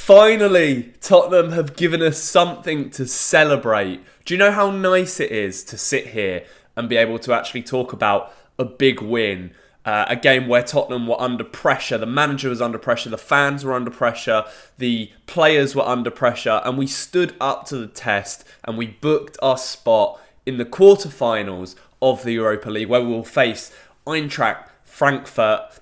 Finally, Tottenham have given us something to celebrate. Do you know how nice it is to sit here and be able to actually talk about a big win? A game where Tottenham were under pressure, the manager was under pressure, the fans were under pressure, the players were under pressure, and we stood up to the test and we booked our spot in the quarterfinals of the Europa League, where we will face Eintracht Frankfurt.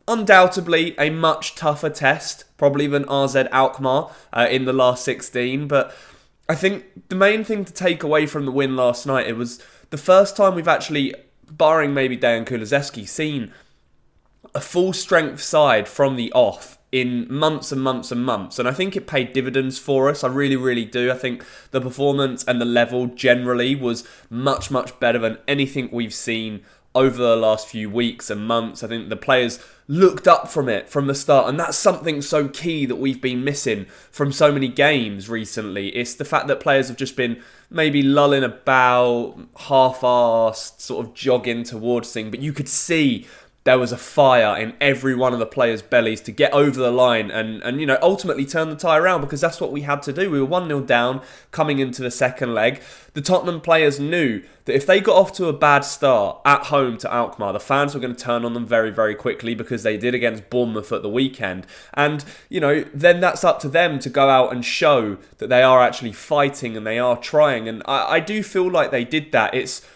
Undoubtedly a much tougher test, probably than AZ Alkmaar in the last 16. But I think the main thing to take away from the win last night, it was the first time we've actually, barring maybe Dejan Kulusevski, seen a full strength side from the off in months and months and months. And I think it paid dividends for us. I really, really do. I think the performance and the level generally was much, much better than anything we've seen over the last few weeks and months. I think the players looked up from it from the start, and that's something so key that we've been missing from so many games recently. It's the fact that players have just been maybe lulling about, half-arsed, sort of jogging towards things, but you could see there was a fire in every one of the players' bellies to get over the line and ultimately turn the tie around, because that's what we had to do. We were 1-0 down coming into the second leg. The Tottenham players knew that if they got off to a bad start at home to Alkmaar, the fans were going to turn on them very, very quickly, because they did against Bournemouth at the weekend. And, then that's up to them to go out and show that they are actually fighting and they are trying. And I do feel like they did that. It's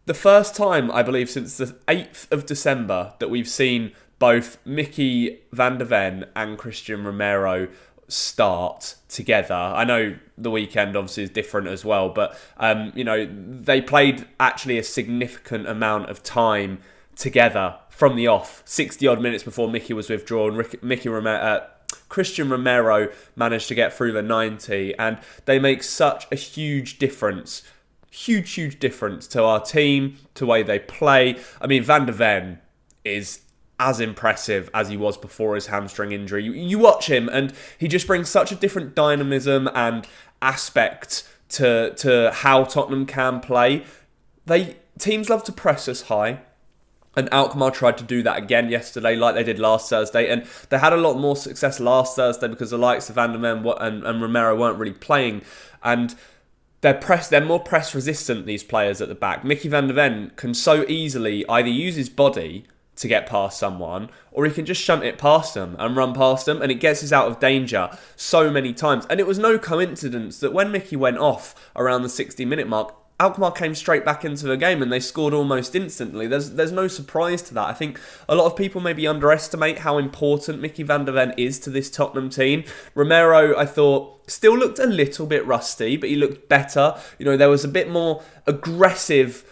the first time, I believe, since the 8th of December that we've seen both Mickey van de Ven and Christian Romero start together. I know the weekend obviously is different as well, but they played actually a significant amount of time together from the off. 60 odd minutes before Mickey was withdrawn, Christian Romero managed to get through the 90, and they make such a huge difference. Huge difference to our team, to the way they play. I mean, Van de Ven is as impressive as he was before his hamstring injury. You watch him and he just brings such a different dynamism and aspect to how Tottenham can play. Teams love to press us high, and Alkmaar tried to do that again yesterday, like they did last Thursday. And they had a lot more success last Thursday because the likes of Van de Ven and Romero weren't really playing. And they're more press resistant, these players at the back. Mickey van de Ven can so easily either use his body to get past someone, or he can just shunt it past them and run past them, and it gets us out of danger so many times. And it was no coincidence that when Mickey went off around the 60-minute mark, Alkmaar came straight back into the game and they scored almost instantly. There's no surprise to that. I think a lot of people maybe underestimate how important Mickey van de Ven is to this Tottenham team. Romero, I thought, still looked a little bit rusty, but he looked better. There was a bit more aggressive.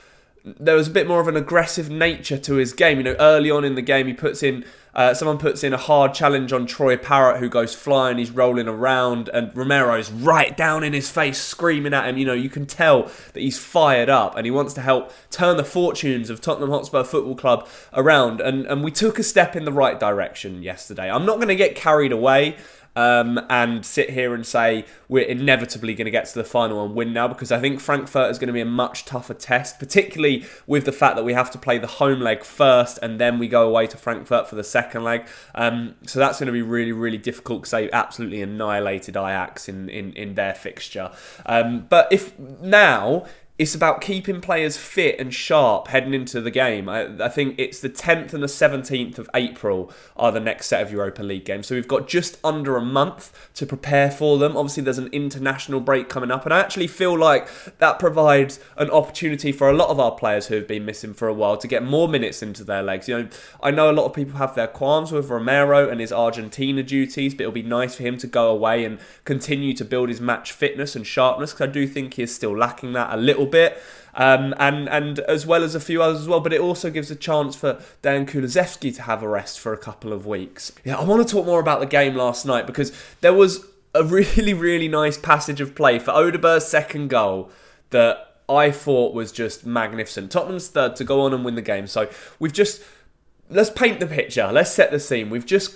There was a bit more of an aggressive nature to his game. Early on in the game, someone puts in a hard challenge on Troy Parrott, who goes flying, he's rolling around, and Romero's right down in his face, screaming at him. You can tell that he's fired up and he wants to help turn the fortunes of Tottenham Hotspur Football Club around. And we took a step in the right direction yesterday. I'm not going to get carried away and sit here and say we're inevitably going to get to the final and win now, because I think Frankfurt is going to be a much tougher test, particularly with the fact that we have to play the home leg first and then we go away to Frankfurt for the second leg. So that's going to be really, really difficult, because they absolutely annihilated Ajax in their fixture. But if now it's about keeping players fit and sharp heading into the game. I think it's the 10th and the 17th of April are the next set of Europa League games. So we've got just under a month to prepare for them. Obviously, there's an international break coming up, and I actually feel like that provides an opportunity for a lot of our players who have been missing for a while to get more minutes into their legs. I know a lot of people have their qualms with Romero and his Argentina duties, but it'll be nice for him to go away and continue to build his match fitness and sharpness, because I do think he is still lacking that a little bit, and as well as a few others as well. But it also gives a chance for Dejan Kulusevski to have a rest for a couple of weeks. I want to talk more about the game last night, because there was a really, really nice passage of play for Odegaard's second goal that I thought was just magnificent. Tottenham's third to go on and win the game. So let's paint the picture. Let's set the scene. We've just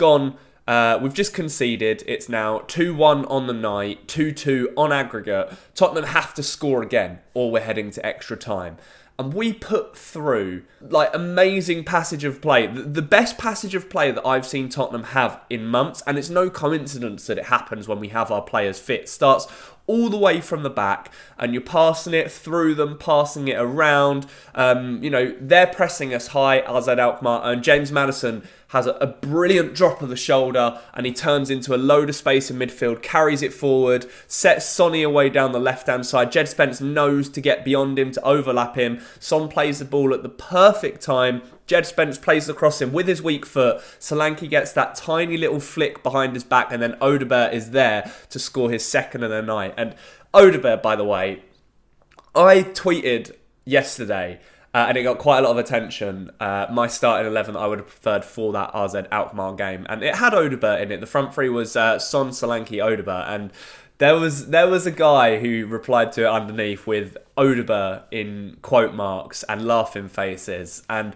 conceded. It's now 2-1 on the night, 2-2 on aggregate. Tottenham have to score again, or we're heading to extra time. and we put through like amazing passage of play, the best passage of play that I've seen Tottenham have in months, and it's no coincidence that it happens when we have our players fit. Starts all the way from the back, and you're passing it through them, passing it around. They're pressing us high, AZ Alkmaar, and James Maddison has a brilliant drop of the shoulder, and he turns into a load of space in midfield, carries it forward, sets Sonny away down the left-hand side. Jed Spence knows to get beyond him, to overlap him. Son plays the ball at the perfect time. Jed Spence plays across him with his weak foot. Solanke gets that tiny little flick behind his back, and then Odegaard is there to score his second of the night. And Odegaard, by the way, I tweeted yesterday, and it got quite a lot of attention, my starting 11 that I would have preferred for that AZ Alkmaar game. And it had Odegaard in it. The front three was Son, Solanke, Odegaard. And there was a guy who replied to it underneath with Odegaard in quote marks and laughing faces. And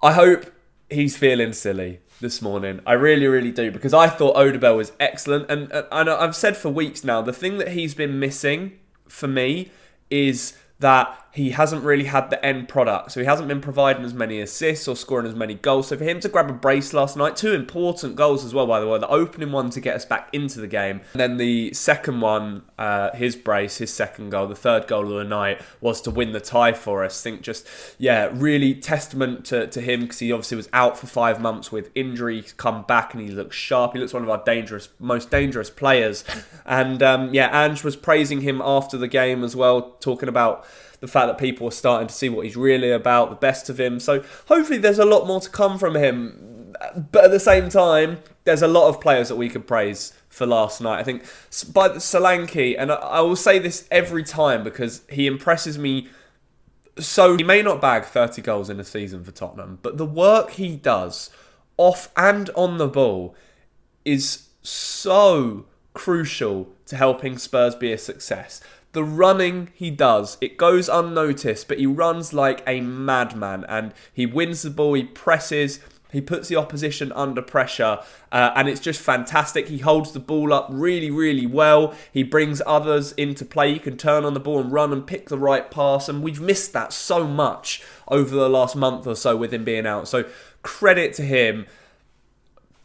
I hope he's feeling silly this morning. I really, really do, because I thought Odegaard was excellent. And I've said for weeks now, the thing that he's been missing for me is that he hasn't really had the end product. So he hasn't been providing as many assists or scoring as many goals. So for him to grab a brace last night, 2 important goals as well, by the way. The opening one to get us back into the game. And then the second one, his brace, his second goal, the third goal of the night, was to win the tie for us. I think just, really testament to him, because he obviously was out for 5 months with injury. He's come back and he looks sharp. He looks one of our most dangerous players. And Ange was praising him after the game as well, talking about the fact that people are starting to see what he's really about, the best of him. So hopefully there's a lot more to come from him. But at the same time, there's a lot of players that we could praise for last night. I think by Solanke, and I will say this every time because he impresses me. So he may not bag 30 goals in a season for Tottenham, but the work he does off and on the ball is so crucial to helping Spurs be a success. The running he does, it goes unnoticed, but he runs like a madman and he wins the ball, he presses, he puts the opposition under pressure, and it's just fantastic. He holds the ball up really, really well. He brings others into play. He can turn on the ball and run and pick the right pass, and we've missed that so much over the last month or so with him being out. So credit to him.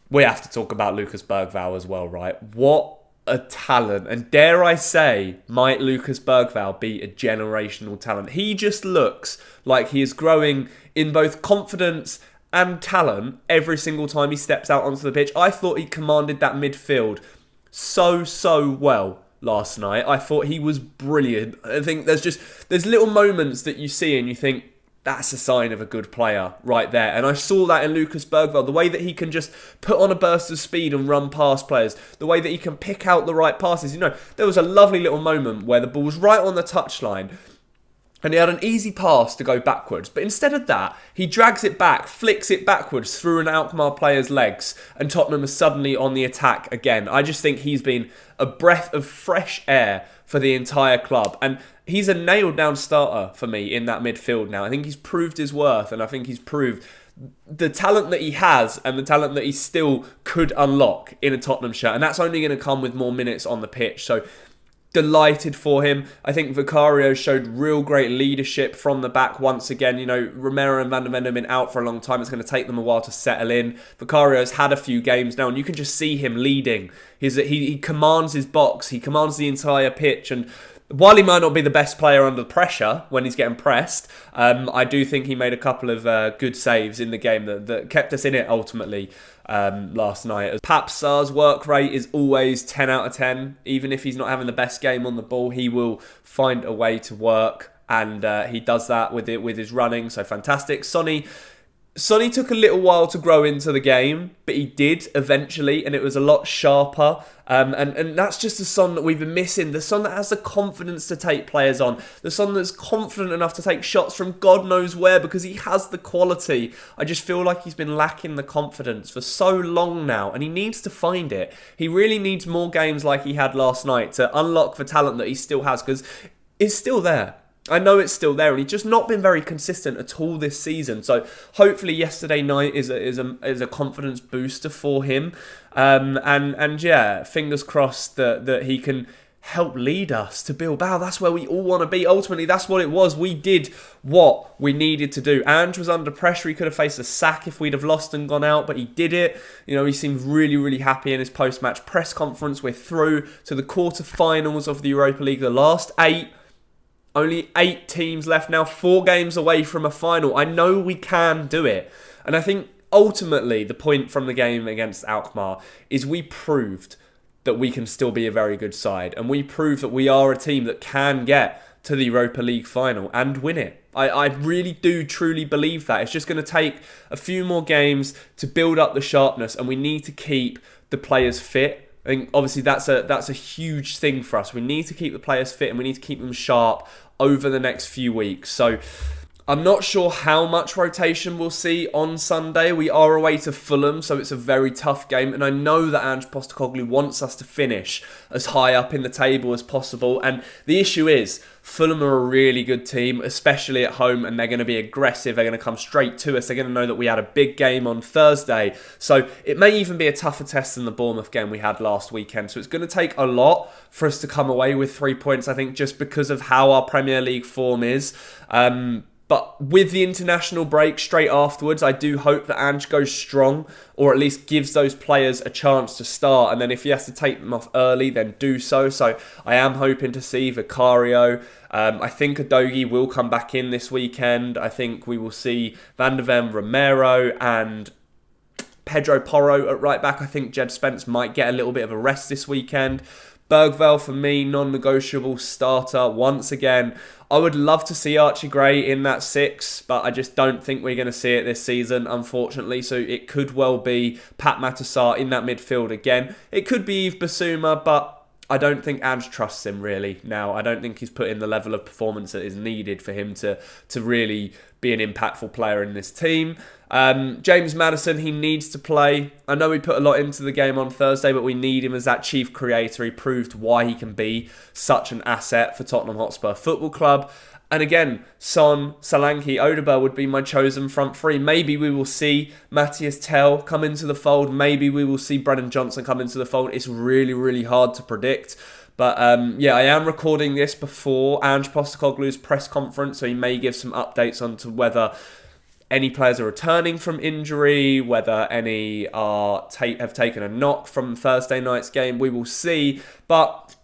We have to talk about Lucas Bergvall as well, right? What a talent. And dare I say, might Lucas Bergvall be a generational talent? He just looks like he is growing in both confidence and talent every single time he steps out onto the pitch. I thought he commanded that midfield so well last night. I thought he was brilliant. I think there's little moments that you see and you think, that's a sign of a good player right there. And I saw that in Lucas Bergvall. The way that he can just put on a burst of speed and run past players. The way that he can pick out the right passes. There was a lovely little moment where the ball was right on the touchline and he had an easy pass to go backwards. But instead of that, he drags it back, flicks it backwards through an Alkmaar player's legs, and Tottenham is suddenly on the attack again. I just think he's been a breath of fresh air for the entire club. And he's a nailed-down starter for me in that midfield now. I think he's proved his worth, and I think he's proved the talent that he has and the talent that he still could unlock in a Tottenham shirt. And that's only going to come with more minutes on the pitch. So delighted for him. I think Vicario showed real great leadership from the back once again. Romero and Van der Ven have been out for a long time. It's going to take them a while to settle in. Vicario's had a few games now, and you can just see him leading. He commands his box. He commands the entire pitch. And while he might not be the best player under pressure when he's getting pressed, I do think he made a couple of good saves in the game that kept us in it ultimately last night. Pap Sarr's work rate is always 10 out of 10. Even if he's not having the best game on the ball, he will find a way to work, and he does that with his running. So fantastic. Sonny took a little while to grow into the game, but he did eventually, and it was a lot sharper. And that's just the Son that we've been missing. The Son that has the confidence to take players on. The Son that's confident enough to take shots from God knows where because he has the quality. I just feel like he's been lacking the confidence for so long now, and he needs to find it. He really needs more games like he had last night to unlock the talent that he still has, because it's still there. I know it's still there, and he's just not been very consistent at all this season. So hopefully yesterday night is a confidence booster for him. And fingers crossed that he can help lead us to Bilbao. That's where we all want to be. Ultimately, that's what it was. We did what we needed to do. Ange was under pressure. He could have faced a sack if we'd have lost and gone out, but he did it. You know, he seemed really, really happy in his post-match press conference. We're through to the quarter-finals of the Europa League. The last 8. Only 8 teams left now, 4 games away from a final. I know we can do it. And I think ultimately the point from the game against Alkmaar is we proved that we can still be a very good side. And we proved that we are a team that can get to the Europa League final and win it. I really do truly believe that. It's just going to take a few more games to build up the sharpness, and we need to keep the players fit. I think obviously that's a huge thing for us. We need to keep the players fit and we need to keep them sharp over the next few weeks. So I'm not sure how much rotation we'll see on Sunday. We are away to Fulham, so it's a very tough game. And I know that Ange Postecoglou wants us to finish as high up in the table as possible. And the issue is, Fulham are a really good team, especially at home, and they're going to be aggressive. They're going to come straight to us. They're going to know that we had a big game on Thursday. So it may even be a tougher test than the Bournemouth game we had last weekend. So it's going to take a lot for us to come away with 3 points, I think, just because of how our Premier League form is. But with the international break straight afterwards, I do hope that Ange goes strong, or at least gives those players a chance to start. And then if he has to take them off early, then do so. So I am hoping to see Vicario. I think Udogie will come back in this weekend. I think we will see Van der Ven, Romero and Pedro Porro at right back. I think Jed Spence might get a little bit of a rest this weekend. Bergvall, for me, non-negotiable starter once again. I would love to see Archie Gray in that 6, but I just don't think we're going to see it this season, unfortunately. So it could well be Pat Matassar in that midfield again. It could be Yves Bissouma, but I don't think Ange trusts him really now. I don't think he's put in the level of performance that is needed for him to really be an impactful player in this team. James Maddison, he needs to play. I know we put a lot into the game on Thursday, but we need him as that chief creator. He proved why he can be such an asset for Tottenham Hotspur Football Club. And again, Son, Solanke, Odegaard would be my chosen front three. Maybe we will see Matthias Tell come into the fold. Maybe we will see Brennan Johnson come into the fold. It's really, really hard to predict. But yeah, I am recording this before Ange Postecoglou's press conference, so he may give some updates onto whether any players are returning from injury, whether any have taken a knock from Thursday night's game. We will see. But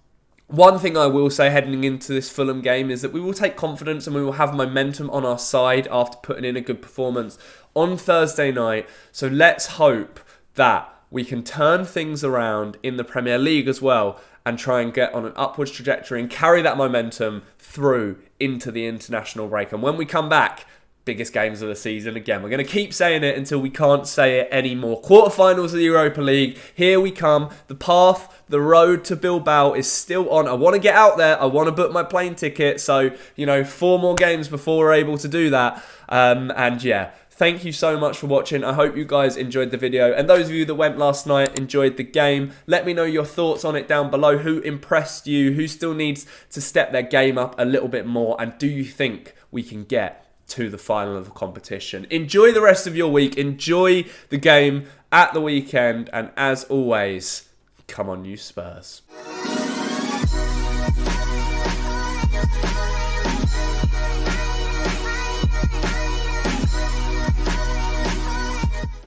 one thing I will say heading into this Fulham game is that we will take confidence and we will have momentum on our side after putting in a good performance on Thursday night. So let's hope that we can turn things around in the Premier League as well and try and get on an upwards trajectory and carry that momentum through into the international break. And when we come back, biggest games of the season again. We're going to keep saying it until we can't say it anymore. Quarterfinals of the Europa League. Here we come. The path, the road to Bilbao is still on. I want to get out there. I want to book my plane ticket. So, 4 more games before we're able to do that. And yeah, thank you so much for watching. I hope you guys enjoyed the video. And those of you that went last night enjoyed the game. Let me know your thoughts on it down below. Who impressed you? Who still needs to step their game up a little bit more? And do you think we can get to the final of the competition? Enjoy the rest of your week. Enjoy the game at the weekend. And as always, come on you Spurs.